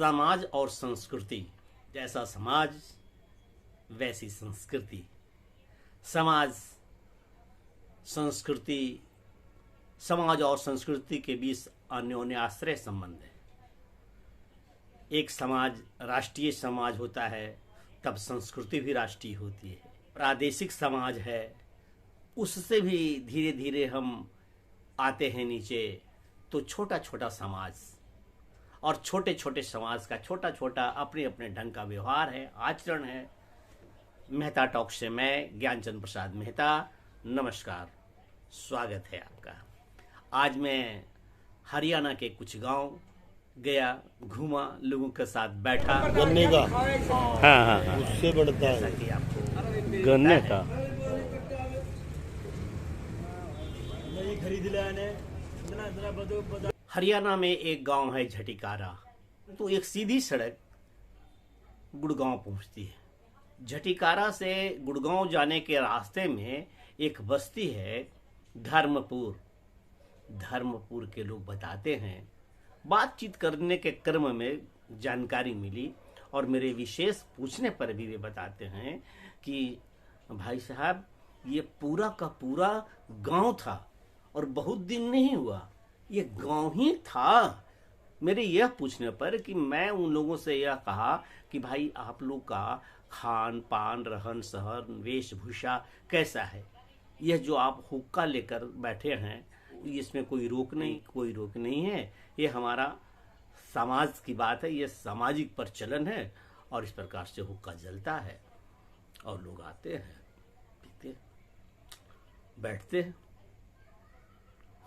समाज और संस्कृति, जैसा समाज वैसी संस्कृति। समाज संस्कृति समाज और संस्कृति के बीच अन्योन्याश्रय संबंध है। एक समाज राष्ट्रीय समाज होता है तब संस्कृति भी राष्ट्रीय होती है। प्रादेशिक समाज है, उससे भी धीरे धीरे हम आते हैं नीचे तो छोटा छोटा समाज, और छोटे छोटे समाज का छोटा छोटा अपने अपने ढंग का व्यवहार है, आचरण है। मेहता टॉक से मैं ज्ञानचंद प्रसाद मेहता, नमस्कार, स्वागत है आपका। आज मैं हरियाणा के कुछ गांव गया, घूमा, लोगों के साथ बैठा। गन्ने का हाँ, उससे बढ़ता जैसा है कि आपको गन्ने का। हरियाणा में एक गांव है झटिकारा, तो एक सीधी सड़क गुड़गांव पहुंचती है। झटिकारा से गुड़गांव जाने के रास्ते में एक बस्ती है धर्मपुर। धर्मपुर के लोग बताते हैं, बातचीत करने के क्रम में जानकारी मिली और मेरे विशेष पूछने पर भी वे बताते हैं कि भाई साहब, ये पूरा का पूरा गांव था और बहुत दिन नहीं हुआ, ये गांव ही था। मेरे यह पूछने पर कि मैं उन लोगों से यह कहा कि भाई आप लोग का खान पान, रहन सहन, वेशभूषा कैसा है? यह जो आप हुक्का लेकर बैठे हैं, इसमें कोई रोक नहीं है। ये हमारा समाज की बात है, ये सामाजिक प्रचलन है और इस प्रकार से हुक्का जलता है और लोग आते हैं, पीते, बैठते हैं,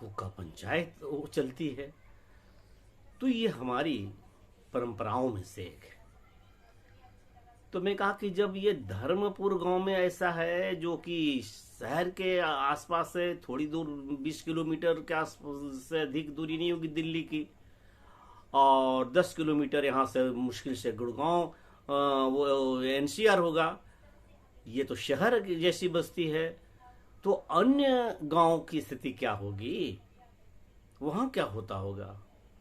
हुक्का पंचायत वो चलती है। तो ये हमारी परंपराओं में से एक है। तो मैं कहा कि जब ये धर्मपुर गांव में ऐसा है जो कि शहर के आसपास से थोड़ी दूर 20 किलोमीटर के आसपास से अधिक दूरी नहीं होगी दिल्ली की, और 10 किलोमीटर यहाँ से मुश्किल से गुड़गांव वो एनसीआर होगा। ये तो शहर जैसी बस्ती है, तो अन्य गांव की स्थिति क्या होगी, वहां क्या होता होगा?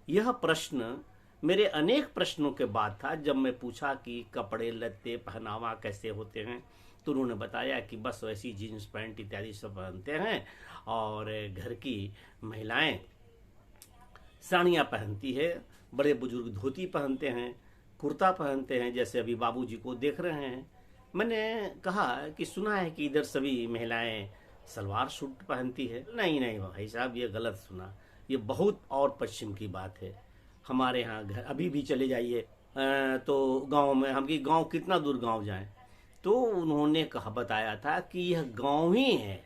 यह प्रश्न मेरे अनेक प्रश्नों के बाद था जब मैं पूछा कि कपड़े लत्ते पहनावा कैसे होते हैं। तो उन्होंने बताया कि बस वैसी जीन्स पैंट इत्यादि सब पहनते हैं, और घर की महिलाएं साड़ियाँ पहनती है, बड़े बुजुर्ग धोती पहनते हैं, कुर्ता पहनते हैं, जैसे अभी बाबूजी को देख रहे हैं। मैंने कहा कि सुना है कि इधर सभी महिलाएं सलवार सूट पहनती है। नहीं भाई साहब, ये गलत सुना, ये बहुत और पश्चिम की बात है। हमारे यहाँ घर अभी भी चले जाइए तो गांव में, हम कि गांव कितना दूर गांव जाएं, तो उन्होंने कहा बताया था कि यह गांव ही है।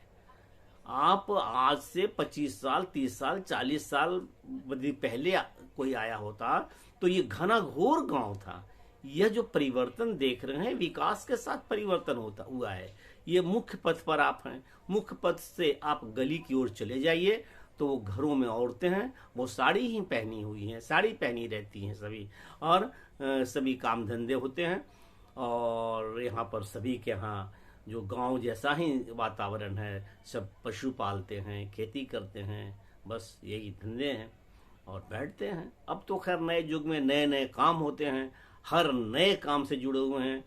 आप आज से 25 साल, 30 साल, 40 साल पहले कोई आया होता तो ये घना घोर गांव था। यह जो परिवर्तन देख रहे हैं, विकास के साथ परिवर्तन होता हुआ है। ये मुख्य पथ पर आप हैं, मुख्य पथ से आप गली की ओर चले जाइए तो वो घरों में औरतें हैं, वो साड़ी ही पहनी हुई हैं, साड़ी पहनी रहती हैं सभी, और सभी काम धंधे होते हैं। और यहाँ पर सभी के यहाँ जो गांव जैसा ही वातावरण है, सब पशु पालते हैं, खेती करते हैं, बस यही धंधे हैं और बैठते हैं। अब तो खैर नए युग में नए नए काम होते हैं, हर नए काम से जुड़े हुए हैं।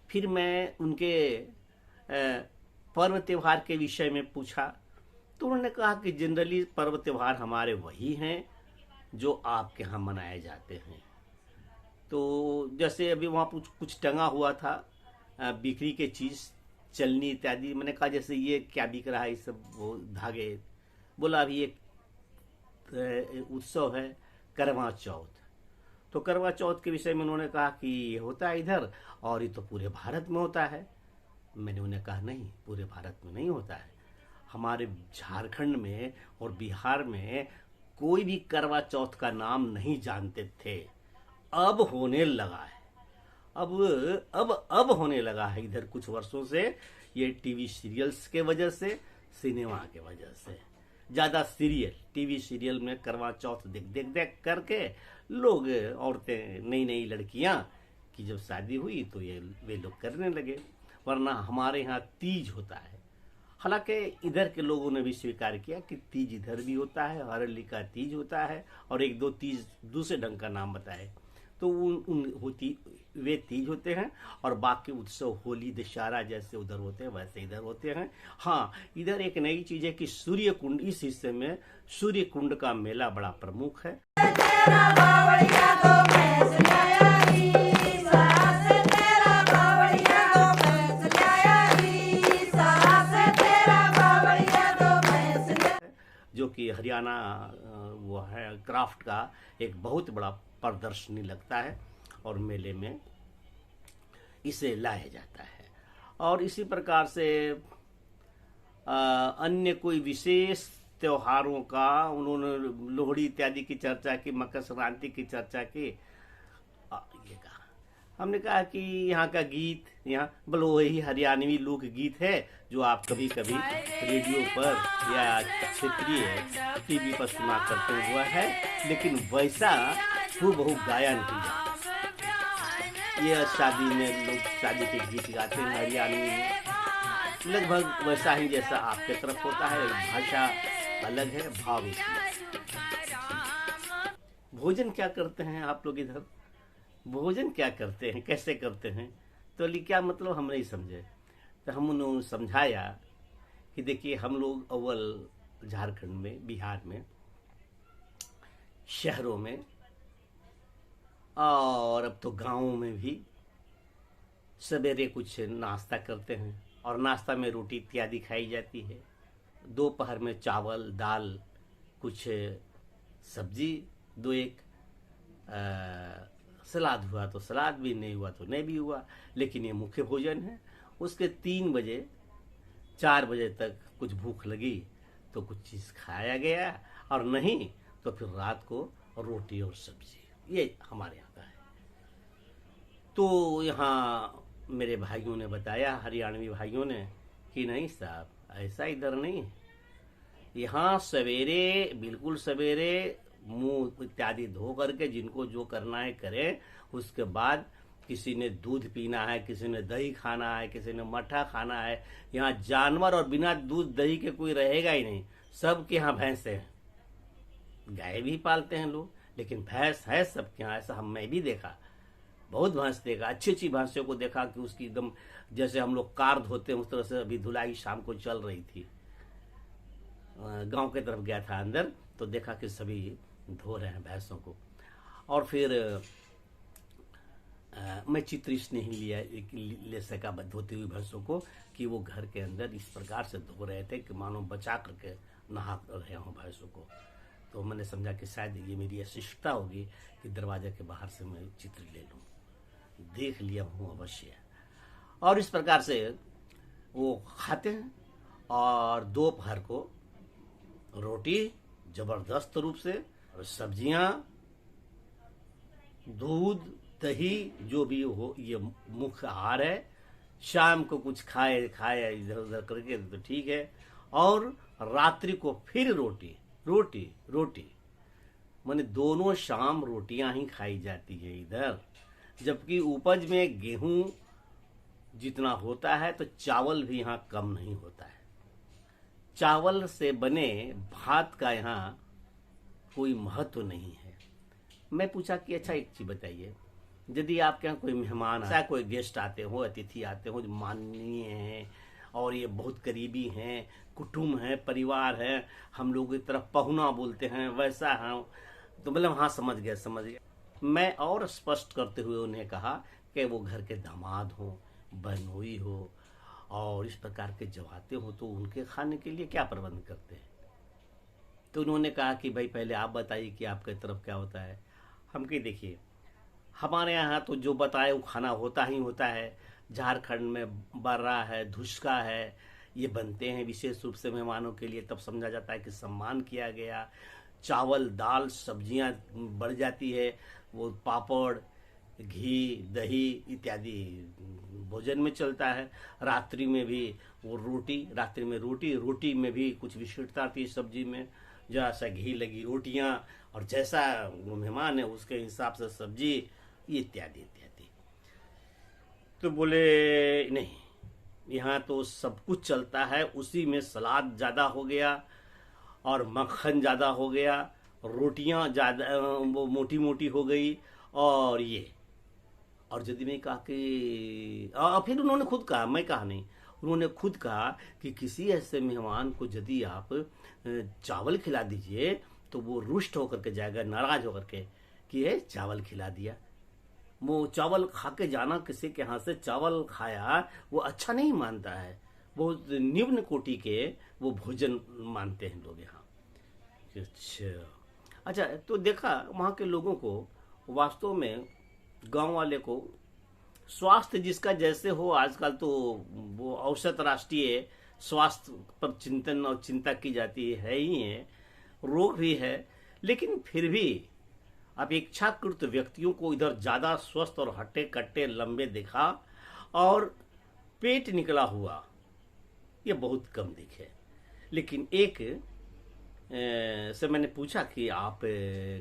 फिर मैं उनके पर्व त्योहार के विषय में पूछा तो उन्होंने कहा कि जनरली पर्व त्योहार हमारे वही हैं जो आपके यहाँ मनाए जाते हैं। तो जैसे अभी वहाँ कुछ टंगा हुआ था, बिक्री के चीज़, चलनी इत्यादि। मैंने कहा जैसे ये क्या बिक रहा है, ये सब वो धागे। बोला अभी एक उत्सव है करवा चौथ। तो करवा चौथ के विषय में उन्होंने कहा कि ये होता है इधर और ये तो पूरे भारत में होता है। मैंने उन्हें कहा नहीं, पूरे भारत में नहीं होता है, हमारे झारखंड में और बिहार में कोई भी करवा चौथ का नाम नहीं जानते थे। अब होने लगा है, अब होने लगा है इधर कुछ वर्षों से। ये टीवी सीरियल्स के वजह से, सिनेमा के वजह से, ज़्यादा सीरियल, टीवी सीरियल में करवा चौथ देख करके लोग, औरतें, नई नई लड़कियां की जब शादी हुई तो ये वे लोग करने लगे। वरना हमारे यहाँ तीज होता है। हालांकि इधर के लोगों ने भी स्वीकार किया कि तीज इधर भी होता है, हरली का तीज होता है, और एक दो तीज दूसरे ढंग का नाम बताए। तो वे तीज होते हैं, और बाकी उत्सव होली दशहरा जैसे उधर होते हैं वैसे इधर होते हैं। हाँ, इधर एक नई चीज है कि सूर्य कुंड, इस हिस्से में सूर्य कुंड का मेला बड़ा प्रमुख है। जो कि हरियाणा वो है क्राफ्ट का एक बहुत बड़ा प्रदर्शनी लगता है, और मेले में इसे लाया जाता है। और इसी प्रकार से अन्य कोई विशेष त्योहारों का उन्होंने लोहड़ी इत्यादि की चर्चा की, मकर संक्रांति की चर्चा की। ये कहा, हमने कहा कि यहाँ का गीत, यहाँ बोलो वही हरियाणवी लोक गीत है जो आप कभी कभी रेडियो पर या क्षेत्रीय टीवी पर सुना करते हुआ है, लेकिन वैसा हूबहू गाया नहीं जाता। ये शादी में लोग शादी के गीत गाते हैं हरियाणवी में, लगभग वैसा ही जैसा आपके तरफ होता है, भाषा अलग है, भाव एक ही। भोजन क्या करते हैं आप लोग इधर? भोजन क्या करते हैं, कैसे करते हैं? तो क्या मतलब हम नहीं समझे। तो हम उन्होंने समझाया कि देखिए, हम लोग अव्वल झारखंड में, बिहार में, शहरों में और अब तो गांवों में भी सवेरे कुछ नाश्ता करते हैं, और नाश्ता में रोटी इत्यादि खाई जाती है। दोपहर में चावल दाल, कुछ सब्जी, दो एक सलाद हुआ तो सलाद भी, नहीं हुआ तो नहीं भी हुआ, लेकिन ये मुख्य भोजन है। उसके 3 बजे 4 बजे तक कुछ भूख लगी तो कुछ चीज़ खाया गया, और नहीं तो फिर रात को रोटी और सब्जी। ये हमारे यहाँ का है। तो यहाँ मेरे भाइयों ने बताया, हरियाणवी भाइयों ने, कि नहीं साहब, ऐसा इधर नहीं। यहाँ सवेरे, बिल्कुल सवेरे मुंह इत्यादि धो करके जिनको जो करना है करें। उसके बाद किसी ने दूध पीना है, किसी ने दही खाना है, किसी ने मट्ठा खाना है। यहाँ जानवर और बिना दूध दही के कोई रहेगा ही नहीं। सबके यहाँ भैंसे हैं, गाय भी पालते हैं लोग, लेकिन भैंस है सबके यहाँ। ऐसा मैं भी देखा, बहुत भैंस देखा, अच्छी अच्छी भैंसों को देखा कि उसकी एकदम जैसे हम लोग कार धोते हैं उस तरह से अभी धुलाई शाम को चल रही थी। गांव के तरफ गया था अंदर, तो देखा कि सभी धो रहे हैं भैंसों को। और फिर मैं चित्र इसलिए नहीं ले सका धोती हुई भैंसों को कि वो घर के अंदर इस प्रकार से धो रहे थे कि मानो बचा करके नहा रहे हों भैंसों को। तो मैंने समझा कि शायद ये मेरी शिष्टता होगी कि दरवाजे के बाहर से मैं चित्र ले लूँ। देख लिया हूँ अवश्य। और इस प्रकार से वो खाते हैं, और दोपहर को रोटी जबरदस्त रूप से, और सब्जियां, दूध दही जो भी हो, ये मुख्य आहार है। शाम को कुछ खाए इधर उधर करके तो ठीक है, और रात्रि को फिर रोटी रोटी रोटी, माने दोनों शाम रोटियां ही खाई जाती है इधर। जबकि उपज में गेहूं जितना होता है तो चावल भी यहाँ कम नहीं होता है। चावल से बने भात का यहाँ कोई महत्व नहीं है। मैं पूछा कि अच्छा एक चीज बताइए, यदि आपके यहाँ कोई मेहमान आए, कोई गेस्ट आते हो, अतिथि आते हो जो माननीय हैं और ये बहुत करीबी हैं, कुटुंब है, परिवार है, हम लोग की तरफ पहुना बोलते हैं, वैसा है, तो मतलब हाँ समझ गया। मैं और स्पष्ट करते हुए उन्हें कहा कि वो घर के दामाद हो, बहनोई हो, और इस प्रकार के जब आते हो तो उनके खाने के लिए क्या प्रबंध करते हैं। तो उन्होंने कहा कि भाई पहले आप बताइए कि आपके तरफ क्या होता है। हम कही देखिए, हमारे यहाँ तो जो बताए वो खाना होता ही होता है। झारखंड में बर्रा है, धुसका है, ये बनते हैं विशेष रूप से मेहमानों के लिए, तब समझा जाता है कि सम्मान किया गया। चावल दाल सब्जियां बढ़ जाती है, वो पापड़ घी दही इत्यादि भोजन में चलता है। रात्रि में भी वो रोटी, रात्रि में रोटी में भी कुछ विशिष्टता थी सब्जी में, जैसा घी लगी रोटियां, और जैसा वो मेहमान है उसके हिसाब से सब्जी इत्यादि इत्यादि। तो बोले नहीं, यहाँ तो सब कुछ चलता है, उसी में सलाद ज़्यादा हो गया और मक्खन ज़्यादा हो गया, रोटियाँ ज़्यादा वो मोटी मोटी हो गई, और ये, और यदि मैं कहा कि फिर उन्होंने खुद कहा, मैं कहा नहीं, उन्होंने खुद कहा कि किसी ऐसे मेहमान को यदि आप चावल खिला दीजिए तो वो रुष्ट होकर के जाएगा, नाराज होकर के कि ये चावल खिला दिया। वो चावल खा के जाना, किसी के हाथ से चावल खाया, वो अच्छा नहीं मानता है, बहुत निम्न कोटि के वो भोजन मानते हैं लोग यहाँ। अच्छा, तो देखा वहाँ के लोगों को, वास्तव में गांव वाले को स्वास्थ्य जिसका जैसे हो, आजकल तो वो औसत राष्ट्रीय स्वास्थ्य पर चिंतन और चिंता की जाती है ही है, रोग भी है, लेकिन फिर भी अपेक्षाकृत व्यक्तियों को इधर ज्यादा स्वस्थ और हट्टे कट्टे लंबे दिखा, और पेट निकला हुआ ये बहुत कम दिखे। लेकिन एक से मैंने पूछा कि आप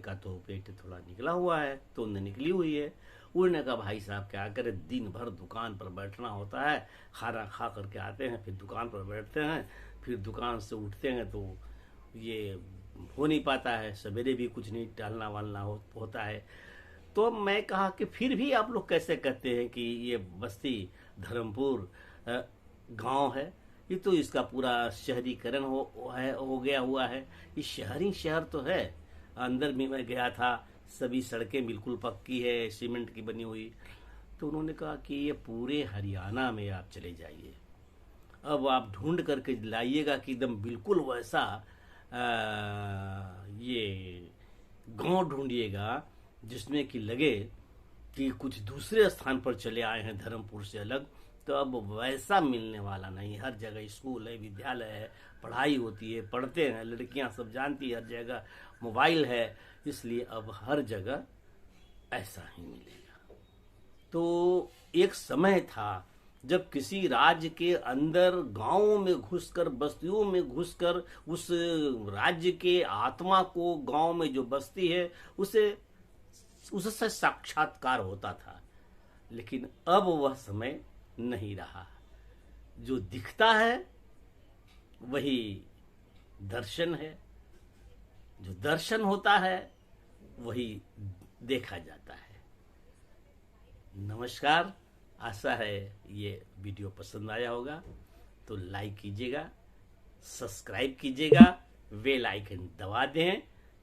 का तो पेट थोड़ा निकला हुआ है, तो उन्हें निकली हुई है। उन्होंने कहा भाई साहब क्या करें, दिन भर दुकान पर बैठना होता है, खाना खा करके आते हैं, फिर दुकान पर बैठते हैं, फिर दुकान से उठते हैं तो ये हो नहीं पाता है, सवेरे भी कुछ नहीं टहलना वालना होता है। तो मैं कहा कि फिर भी आप लोग कैसे कहते हैं कि ये बस्ती धर्मपुर गांव है, ये तो इसका पूरा शहरीकरण हो गया हुआ है, ये शहरी शहर तो है। अंदर भी मैं गया था, सभी सड़कें बिल्कुल पक्की है, सीमेंट की बनी हुई। तो उन्होंने कहा कि ये पूरे हरियाणा में आप चले जाइए, अब आप ढूंढ करके लाइएगा कि एकदम बिल्कुल वैसा ये गांव ढूंढिएगा जिसमें कि लगे कि कुछ दूसरे स्थान पर चले आए हैं धर्मपुर से अलग। तो अब वैसा मिलने वाला नहीं। हर जगह स्कूल है, विद्यालय है, पढ़ाई होती है, पढ़ते हैं, लड़कियां सब जानती है, हर जगह मोबाइल है, इसलिए अब हर जगह ऐसा ही मिलेगा। तो एक समय था जब किसी राज्य के अंदर गांवों में घुसकर, बस्तियों में घुसकर उस राज्य के आत्मा को, गांव में जो बस्ती है उससे साक्षात्कार होता था। लेकिन अब वह समय नहीं रहा। जो दिखता है वही दर्शन है, जो दर्शन होता है वही देखा जाता है। नमस्कार, आशा है ये वीडियो पसंद आया होगा, तो लाइक कीजिएगा, सब्सक्राइब कीजिएगा, बेल आइकन दबा दें,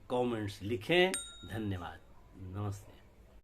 कमेंट्स लिखें। धन्यवाद, नमस्ते।